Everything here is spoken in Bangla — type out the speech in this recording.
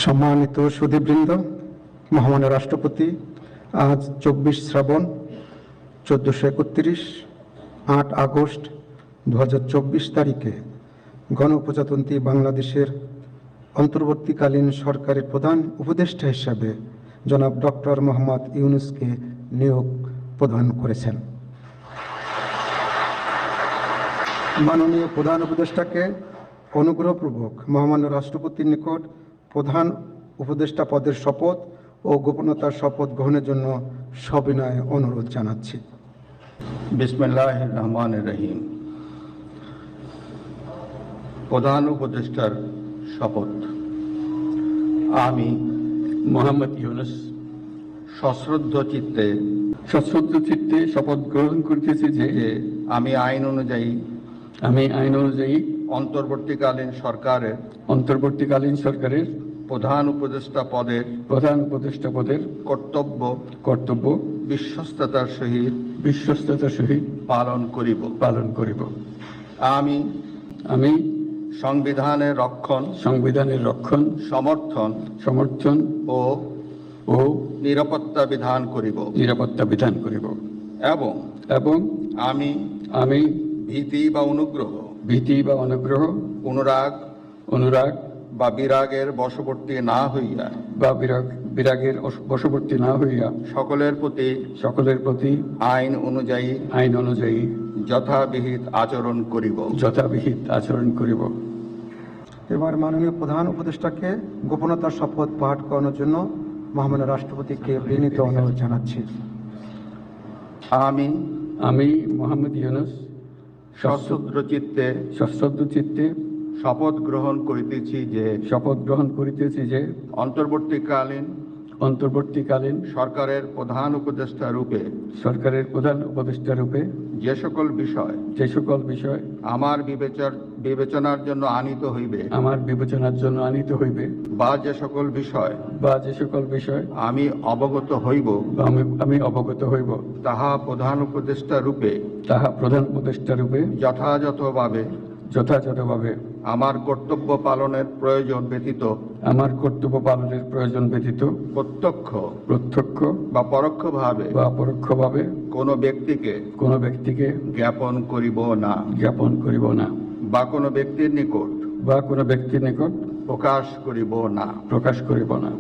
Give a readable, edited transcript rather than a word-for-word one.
সম্মানিত সুধীবৃন্দ, মহামান্য রাষ্ট্রপতি আজ 24 শ্রাবণ 1431 8 আগস্ট 2024 তারিখে গণপ্রজাতন্ত্রী বাংলাদেশের অন্তর্বর্তীকালীন সরকারের প্রধান উপদেষ্টা হিসাবে জনাব ডক্টর মোহাম্মদ ইউনূসকে নিয়োগ প্রদান করেছেন। মাননীয় প্রধান উপদেষ্টাকে অনুগ্রহপূর্বক মহামান্য রাষ্ট্রপতির নিকট প্রধান উপদেষ্টা পদের শপথ ও গোপনতার শপথ গ্রহণের জন্য সবিনয় অনুরোধ জানাচ্ছি। বিসমিল্লাহির রহমানির রহিম। প্রধান উপদেষ্টার শপথ। আমি মোহাম্মদ ইউনূস সশ্রদ্ধ চিত্তে শপথ গ্রহণ করিতেছি যে আমি আইন অনুযায়ী অন্তর্বর্তীকালীন সরকারের প্রধান উপদেষ্টা পদের কর্তব্য বিশ্বস্ততার সহিত পালন করিব। আমি সংবিধানের রক্ষণ সমর্থন ও নিরাপত্তা বিধান করিব এবং আমি ভীতি বা অনুগ্রহ অনুরাগ বা বিরাগের বশবর্তী না হইয়া সকলের প্রতি আইন অনুযায়ী যথাবিহিত আচরণ করিব। এবার মাননীয় প্রধান উপদেষ্টাকে গোপনতার শপথ পাঠ করানোর জন্য মহামান্য রাষ্ট্রপতিকে বিনীত অনুরোধ জানাচ্ছি। আমি মোহাম্মদ ইউনূস সশ্রদ্ধ চিত্তে শপথ গ্রহণ করিতেছি যে অন্তর্বর্তীকালীন সরকারের প্রধান উপদেষ্টা রূপে যে সকল বিষয় আমার বিবেচনার জন্য আনিত হইবে বা যে সকল বিষয় আমি অবগত হইব তাহা প্রধান উপদেষ্টা রূপে যথাযথভাবে আমার কর্তব্য পালনের প্রয়োজন ব্যতীত প্রত্যক্ষ বা পরোক্ষভাবে কোনো ব্যক্তিকে জ্ঞাপন করিব না বা কোনো ব্যক্তির নিকট প্রকাশ করিব না।